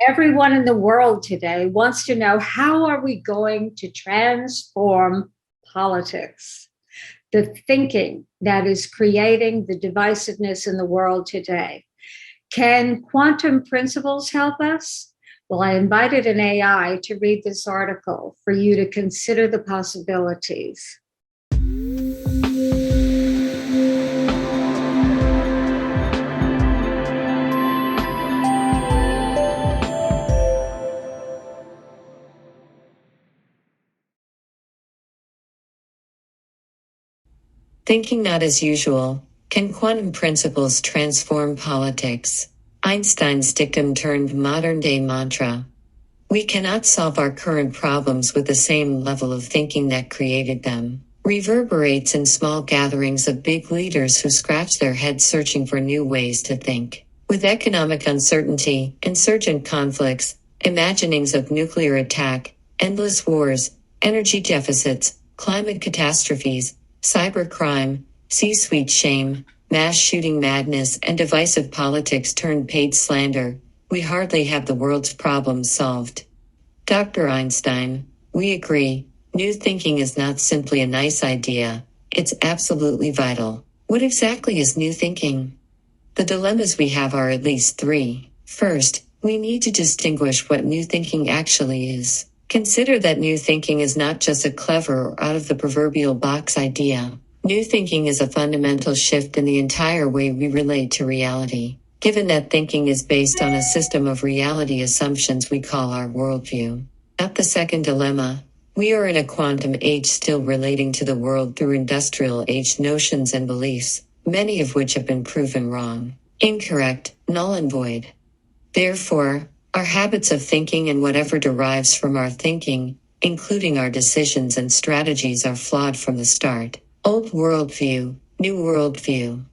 Everyone in the world today wants to know, how are we going to transform politics? The thinking that is creating the divisiveness in the world today. Can quantum principles help us? Well, I invited an AI to read this article for you to consider the possibilities. Thinking not as usual. Can quantum principles transform politics? Einstein's dictum turned modern-day mantra. We cannot solve our current problems with the same level of thinking that created them. Reverberates in small gatherings of big leaders who scratch their heads searching for new ways to think. With economic uncertainty, insurgent conflicts, imaginings of nuclear attack, endless wars, energy deficits, climate catastrophes, cybercrime, C-suite shame, mass shooting madness, and divisive politics turned paid slander, we hardly have the world's problems solved. Dr. Einstein, we agree, new thinking is not simply a nice idea, it's absolutely vital. What exactly is new thinking? The dilemmas we have are at least three. First, we need to distinguish what new thinking actually is. Consider that new thinking is not just a clever or out-of-the-proverbial-box idea. New thinking is a fundamental shift in the entire way we relate to reality. Given that thinking is based on a system of reality assumptions we call our worldview. At the second dilemma, we are in a quantum age still relating to the world through industrial age notions and beliefs, many of which have been proven wrong, incorrect, null and void. Therefore, our habits of thinking and whatever derives from our thinking, including our decisions and strategies, are flawed from the start. Old worldview, new worldview.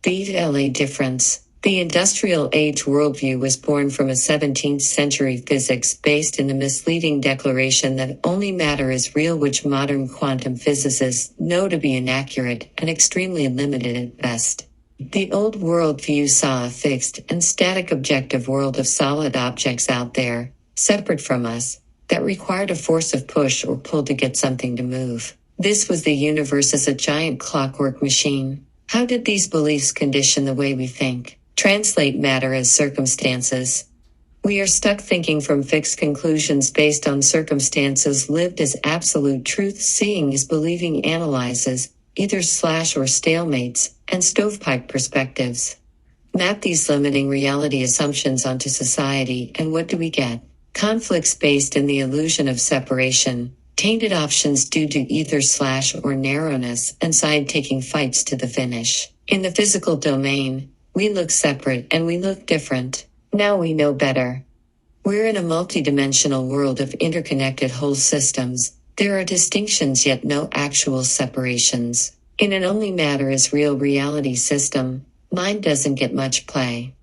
The LA difference. The industrial age worldview was born from a 17th century physics based in the misleading declaration that only matter is real, which modern quantum physicists know to be inaccurate and extremely limited at best. The old worldview saw a fixed and static objective world of solid objects out there, separate from us, that required a force of push or pull to get something to move. This was the universe as a giant clockwork machine. How did these beliefs condition the way we think? Translate matter as circumstances. We are stuck thinking from fixed conclusions based on circumstances lived as absolute truth, seeing as believing analyzes, either slash or stalemates, and stovepipe perspectives. Map these limiting reality assumptions onto society, and what do we get? Conflicts based in the illusion of separation, tainted options due to either slash or narrowness, and side-taking fights to the finish. In the physical domain, we look separate and we look different. Now we know better. We're in a multidimensional world of interconnected whole systems. There are distinctions yet no actual separations. In an only matter is real reality system, mind doesn't get much play.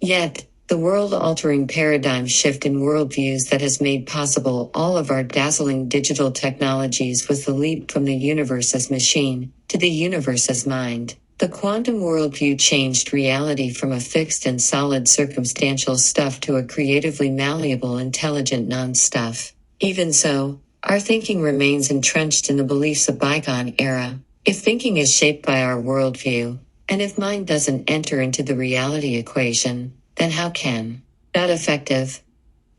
Yet, the world-altering paradigm shift in worldviews that has made possible all of our dazzling digital technologies was the leap from the universe as machine to the universe as mind. The quantum worldview changed reality from a fixed and solid circumstantial stuff to a creatively malleable, intelligent non-stuff. Even so, our thinking remains entrenched in the beliefs of bygone era. If thinking is shaped by our worldview, and if mind doesn't enter into the reality equation, then how can not effective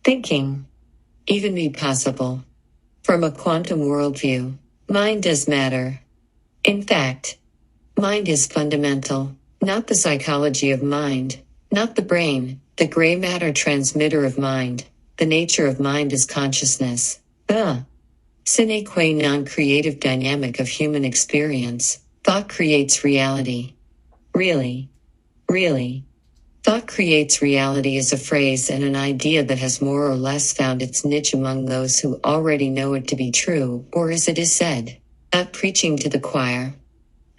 thinking even be possible? From a quantum worldview, mind does matter. In fact, mind is fundamental, not the psychology of mind, not the brain, the gray matter transmitter of mind. The nature of mind is consciousness, the sine qua non creative dynamic of human experience. Thought creates reality. Really. Thought creates reality is a phrase and an idea that has more or less found its niche among those who already know it to be true, or as it is said, not preaching to the choir.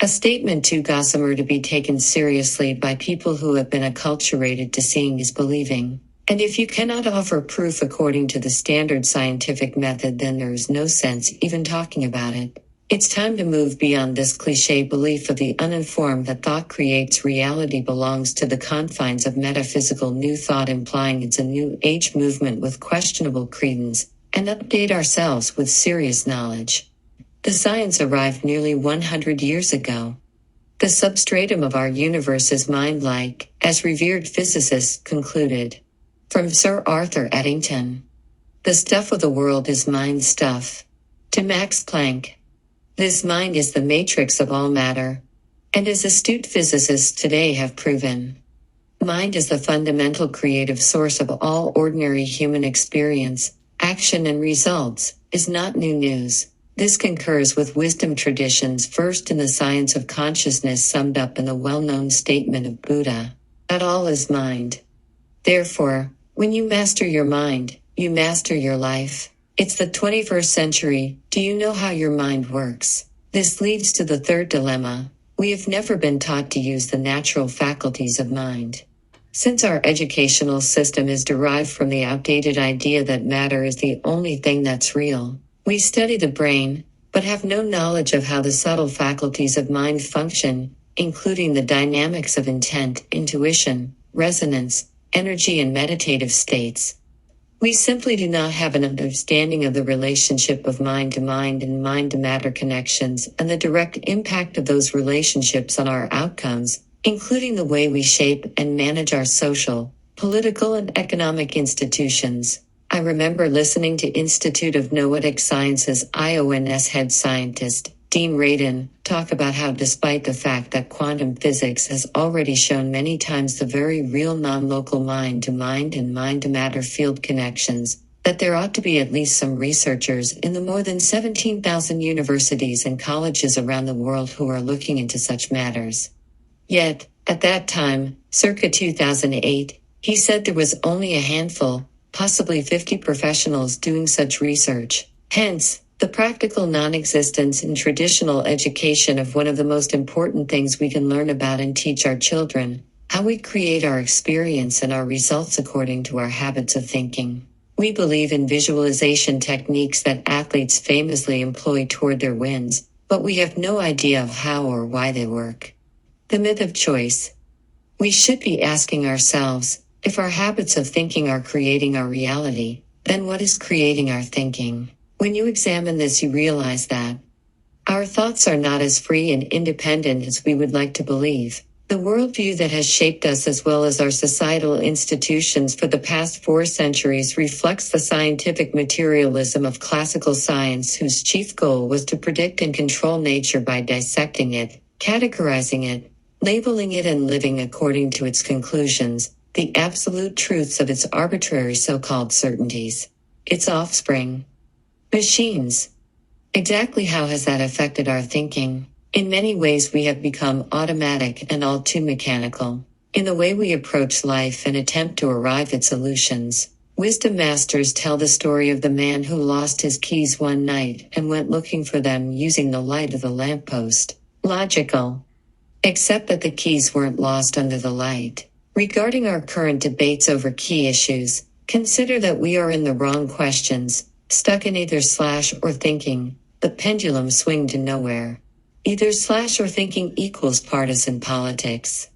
A statement too gossamer to be taken seriously by people who have been acculturated to seeing is believing. And if you cannot offer proof according to the standard scientific method, then there is no sense even talking about it. It's time to move beyond this cliché belief of the uninformed that thought creates reality belongs to the confines of metaphysical new thought, implying it's a new age movement with questionable credence, and update ourselves with serious knowledge. The science arrived nearly 100 years ago. The substratum of our universe is mind-like, as revered physicists concluded. From Sir Arthur Eddington. The stuff of the world is mind stuff. To Max Planck. This mind is the matrix of all matter. And as astute physicists today have proven, mind is the fundamental creative source of all ordinary human experience, action and results, is not new news. This concurs with wisdom traditions first in the science of consciousness summed up in the well-known statement of Buddha, that all is mind. Therefore, when you master your mind, you master your life. It's the 21st century. Do you know how your mind works? This leads to the third dilemma. We have never been taught to use the natural faculties of mind. Since our educational system is derived from the outdated idea that matter is the only thing that's real, we study the brain, but have no knowledge of how the subtle faculties of mind function, including the dynamics of intent, intuition, resonance, energy and meditative states. We simply do not have an understanding of the relationship of mind to mind and mind to matter connections and the direct impact of those relationships on our outcomes, including the way we shape and manage our social, political and economic institutions. I remember listening to Institute of Noetic Sciences IONS head scientist, Dean Radin, talk about how despite the fact that quantum physics has already shown many times the very real non-local mind-to-mind and mind-to-matter field connections, that there ought to be at least some researchers in the more than 17,000 universities and colleges around the world who are looking into such matters. Yet, at that time, circa 2008, he said there was only a handful, possibly 50 professionals doing such research. Hence, the practical non-existence in traditional education of one of the most important things we can learn about and teach our children, how we create our experience and our results according to our habits of thinking. We believe in visualization techniques that athletes famously employ toward their wins, but we have no idea of how or why they work. The myth of choice. We should be asking ourselves, if our habits of thinking are creating our reality, then what is creating our thinking? When you examine this, you realize that our thoughts are not as free and independent as we would like to believe. The worldview that has shaped us as well as our societal institutions for the past 4 centuries reflects the scientific materialism of classical science, whose chief goal was to predict and control nature by dissecting it, categorizing it, labeling it and living according to its conclusions, the absolute truths of its arbitrary so-called certainties. Its offspring. Machines. Exactly how has that affected our thinking? In many ways we have become automatic and all too mechanical. In the way we approach life and attempt to arrive at solutions. Wisdom masters tell the story of the man who lost his keys one night and went looking for them using the light of the lamppost. Logical. Except that the keys weren't lost under the light. Regarding our current debates over key issues, consider that we are in the wrong questions, stuck in either slash or thinking, the pendulum swing to nowhere. Either slash or thinking equals partisan politics.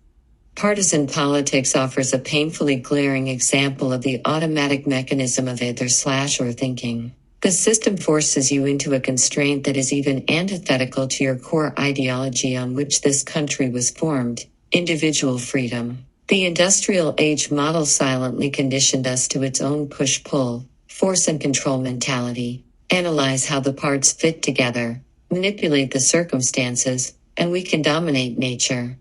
Partisan politics offers a painfully glaring example of the automatic mechanism of either slash or thinking. The system forces you into a constraint that is even antithetical to your core ideology on which this country was formed, individual freedom. The industrial age model silently conditioned us to its own push-pull, force and control mentality. Analyze how the parts fit together, manipulate the circumstances, and we can dominate nature.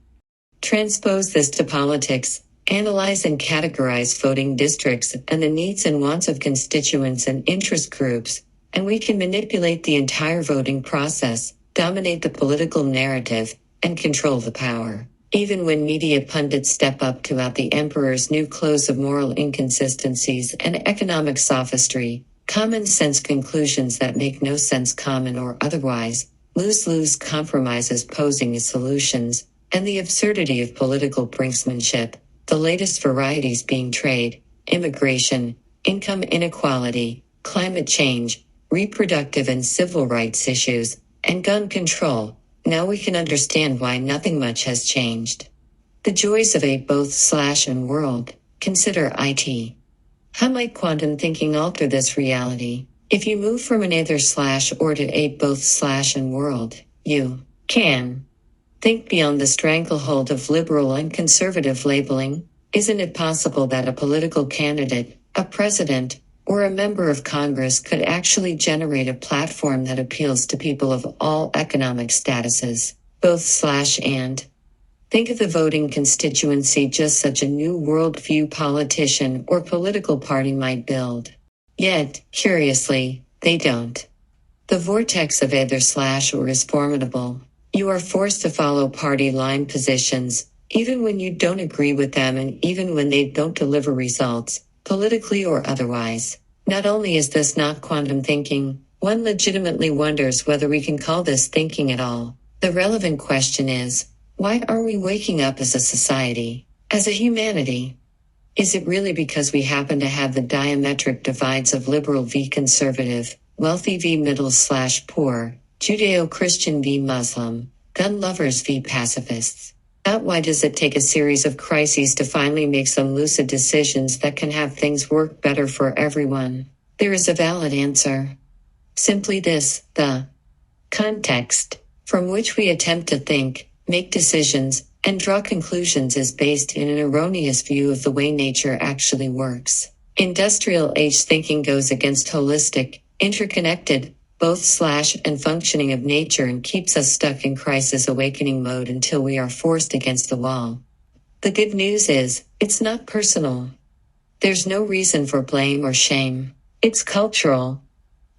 Transpose this to politics, analyze and categorize voting districts and the needs and wants of constituents and interest groups, and we can manipulate the entire voting process, dominate the political narrative, and control the power. Even when media pundits step up to out the emperor's new clothes of moral inconsistencies and economic sophistry, common sense conclusions that make no sense common or otherwise, lose-lose compromises posing as solutions, and the absurdity of political brinksmanship, the latest varieties being trade, immigration, income inequality, climate change, reproductive and civil rights issues, and gun control, now we can understand why nothing much has changed. The joys of a both/and world. Consider it. How might quantum thinking alter this reality? If you move from an either/or to a both/and world, you can think beyond the stranglehold of liberal and conservative labeling. Isn't it possible that a political candidate, a president, or a member of Congress could actually generate a platform that appeals to people of all economic statuses, both/and? Think of the voting constituency just such a new worldview politician or political party might build. Yet, curiously, they don't. The vortex of either/or is formidable. You are forced to follow party line positions, even when you don't agree with them and even when they don't deliver results, politically or otherwise. Not only is this not quantum thinking, one legitimately wonders whether we can call this thinking at all. The relevant question is, why are we waking up as a society, as a humanity? Is it really because we happen to have the diametric divides of liberal v conservative, wealthy v middle/poor, Judeo-Christian v Muslim, gun lovers v pacifists? Not why does it take a series of crises to finally make some lucid decisions that can have things work better for everyone? There is a valid answer. Simply this: the context from which we attempt to think, make decisions, and draw conclusions is based in an erroneous view of the way nature actually works. Industrial age thinking goes against holistic, interconnected, both/and functioning of nature and keeps us stuck in crisis awakening mode until we are forced against the wall. The good news is, it's not personal. There's no reason for blame or shame. It's cultural.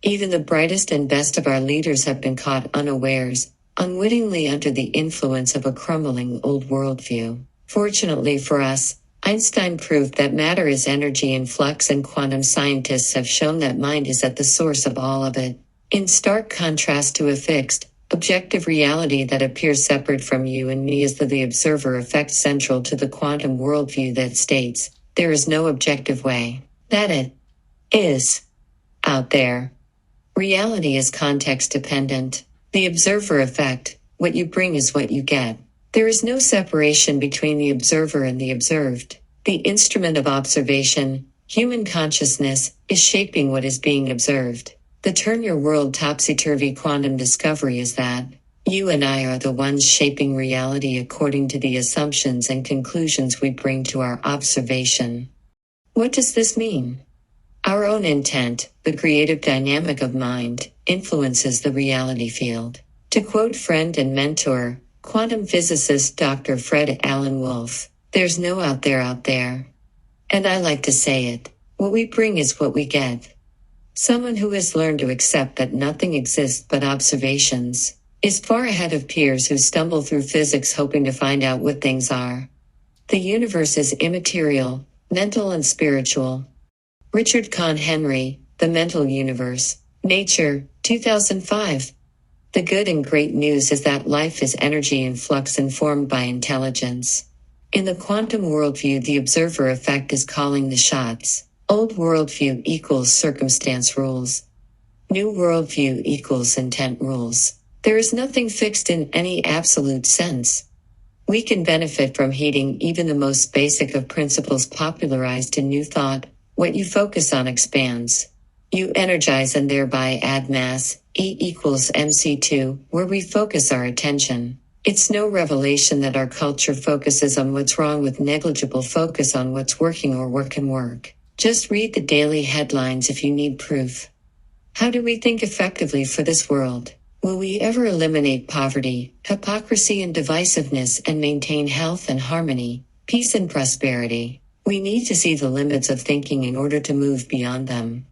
Even the brightest and best of our leaders have been caught unawares, unwittingly under the influence of a crumbling old worldview. Fortunately for us, Einstein proved that matter is energy in flux, and quantum scientists have shown that mind is at the source of all of it. In stark contrast to a fixed, objective reality that appears separate from you and me is the observer effect central to the quantum worldview that states, there is no objective way that it is out there. Reality is context dependent. The observer effect, what you bring is what you get. There is no separation between the observer and the observed. The instrument of observation, human consciousness, is shaping what is being observed. The turn your world topsy-turvy quantum discovery is that you and I are the ones shaping reality according to the assumptions and conclusions we bring to our observation. What does this mean? Our own intent, the creative dynamic of mind, influences the reality field. To quote friend and mentor, quantum physicist Dr. Fred Alan Wolf, there's no out there. And I like to say it, what we bring is what we get. Someone who has learned to accept that nothing exists but observations is far ahead of peers who stumble through physics hoping to find out what things are. The universe is immaterial, mental and spiritual. Richard Kahn Henry, The Mental Universe, Nature, 2005. The good and great news is that life is energy in flux informed by intelligence. In the quantum worldview, the observer effect is calling the shots. Old worldview equals circumstance rules. New worldview equals intent rules. There is nothing fixed in any absolute sense. We can benefit from heeding even the most basic of principles popularized in New Thought. What you focus on expands. You energize and thereby add mass, E equals MC2, where we focus our attention. It's no revelation that our culture focuses on what's wrong with negligible focus on what's working or what can work. Just read the daily headlines if you need proof. How do we think effectively for this world? Will we ever eliminate poverty, hypocrisy and divisiveness and maintain health and harmony, peace and prosperity? We need to see the limits of thinking in order to move beyond them.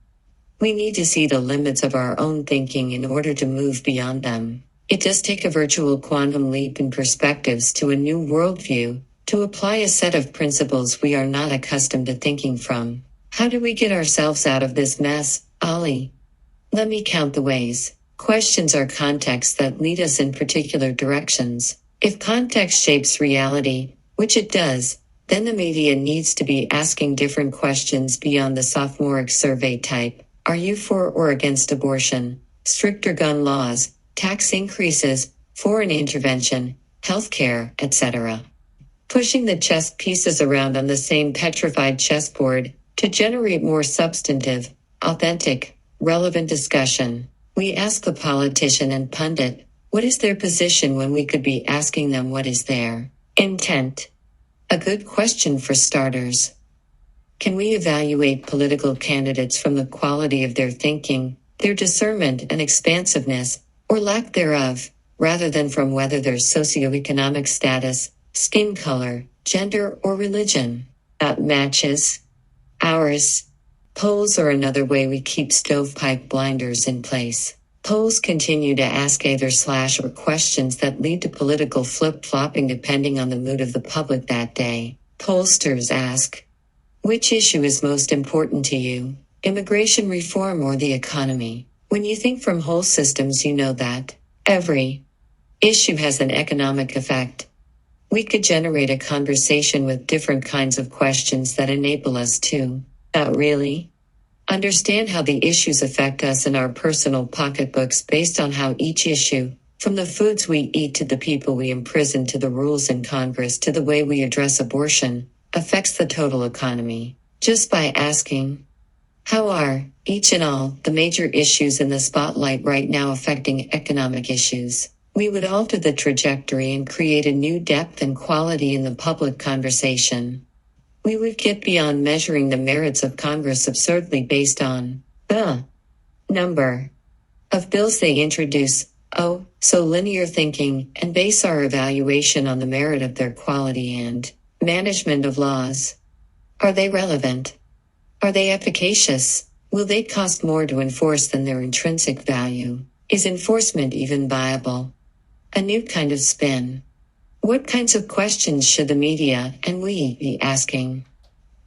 We need to see the limits of our own thinking in order to move beyond them. It does take a virtual quantum leap in perspectives to a new worldview, to apply a set of principles we are not accustomed to thinking from. How do we get ourselves out of this mess, Ollie? Let me count the ways. Questions are contexts that lead us in particular directions. If context shapes reality, which it does, then the media needs to be asking different questions beyond the sophomoric survey type. Are you for or against abortion, stricter gun laws, tax increases, foreign intervention, healthcare, etc. Pushing the chess pieces around on the same petrified chessboard to generate more substantive, authentic, relevant discussion. We ask the politician and pundit, what is their position when we could be asking them what is their intent? A good question for starters. Can we evaluate political candidates from the quality of their thinking, their discernment and expansiveness, or lack thereof, rather than from whether their socioeconomic status, skin color, gender, or religion matches ours? Polls are another way we keep stovepipe blinders in place. Polls continue to ask either/or questions that lead to political flip-flopping depending on the mood of the public that day. Pollsters ask, which issue is most important to you? Immigration reform or the economy? When you think from whole systems, you know that every issue has an economic effect. We could generate a conversation with different kinds of questions that enable us to, really, understand how the issues affect us in our personal pocketbooks based on how each issue, from the foods we eat to the people we imprison to the rules in Congress to the way we address abortion, affects the total economy. Just by asking, how are, each and all, the major issues in the spotlight right now affecting economic issues? We would alter the trajectory and create a new depth and quality in the public conversation. We would get beyond measuring the merits of Congress absurdly based on the number of bills they introduce, so linear thinking, and base our evaluation on the merit of their quality and management of laws. Are they relevant? Are they efficacious? Will they cost more to enforce than their intrinsic value? Is enforcement even viable? A new kind of spin. What kinds of questions should the media and we be asking?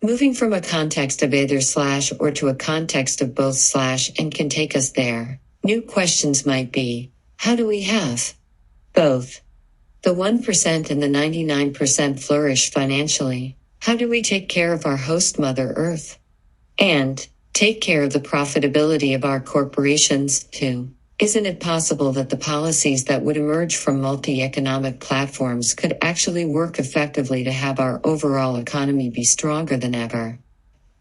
Moving from a context of either/or to a context of both/ and can take us there. New questions might be, how do we have both the 1% and the 99% flourish financially? How do we take care of our host Mother Earth? And take care of the profitability of our corporations, too? Isn't it possible that the policies that would emerge from multi-economic platforms could actually work effectively to have our overall economy be stronger than ever?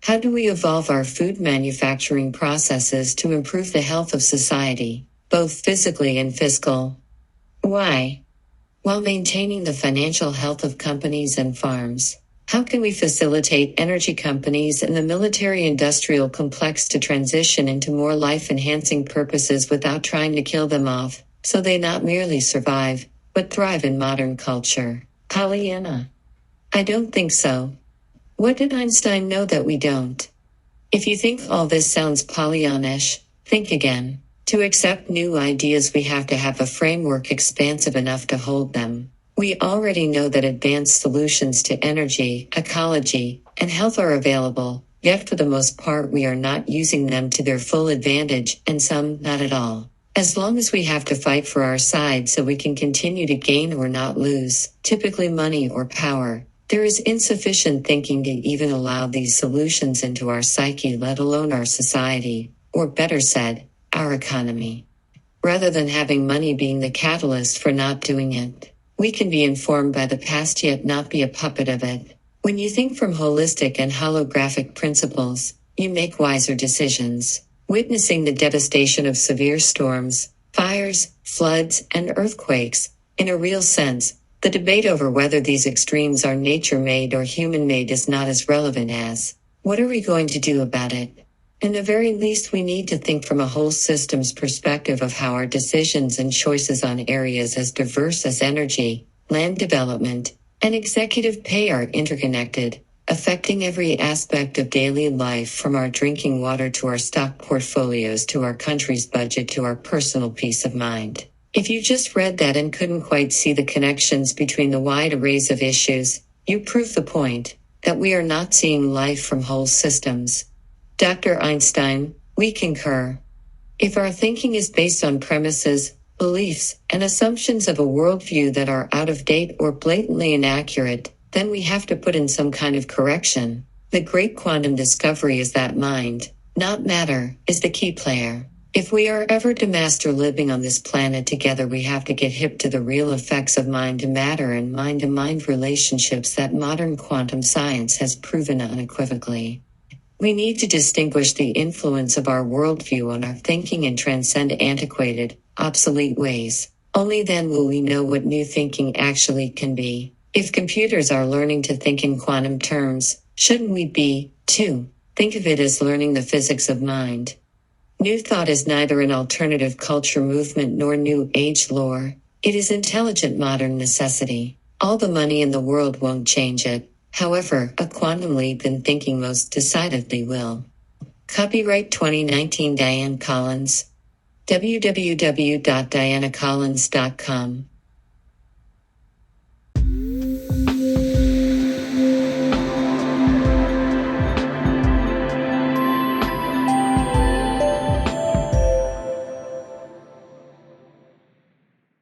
How do we evolve our food manufacturing processes to improve the health of society, both physically and fiscal? Why? While maintaining the financial health of companies and farms. How can we facilitate energy companies and the military-industrial complex to transition into more life-enhancing purposes without trying to kill them off, so they not merely survive, but thrive in modern culture? Pollyanna. I don't think so. What did Einstein know that we don't? If you think all this sounds Pollyannish, think again. To accept new ideas, we have to have a framework expansive enough to hold them. We already know that advanced solutions to energy, ecology, and health are available, yet for the most part we are not using them to their full advantage, and some not at all. As long as we have to fight for our side so we can continue to gain or not lose, typically money or power, there is insufficient thinking to even allow these solutions into our psyche, let alone our society, or better said, our economy. Rather than having money being the catalyst for not doing it, we can be informed by the past yet not be a puppet of it. When you think from holistic and holographic principles, you make wiser decisions. Witnessing the devastation of severe storms, fires, floods, and earthquakes, in a real sense, the debate over whether these extremes are nature-made or human-made is not as relevant as, what are we going to do about it? In the very least, we need to think from a whole systems perspective of how our decisions and choices on areas as diverse as energy, land development, and executive pay are interconnected, affecting every aspect of daily life from our drinking water to our stock portfolios to our country's budget to our personal peace of mind. If you just read that and couldn't quite see the connections between the wide arrays of issues, you prove the point that we are not seeing life from whole systems. Dr. Einstein, we concur. If our thinking is based on premises, beliefs, and assumptions of a worldview that are out of date or blatantly inaccurate, then we have to put in some kind of correction. The great quantum discovery is that mind, not matter, is the key player. If we are ever to master living on this planet together, we have to get hip to the real effects of mind to matter and mind to mind relationships that modern quantum science has proven unequivocally. We need to distinguish the influence of our worldview on our thinking and transcend antiquated, obsolete ways. Only then will we know what new thinking actually can be. If computers are learning to think in quantum terms, shouldn't we be, too? Think of it as learning the physics of mind. New thought is neither an alternative culture movement nor new age lore. It is intelligent modern necessity. All the money in the world won't change it. However, a quantum leap in thinking most decidedly will. Copyright 2019 Dianne Collins. www.diannecollins.com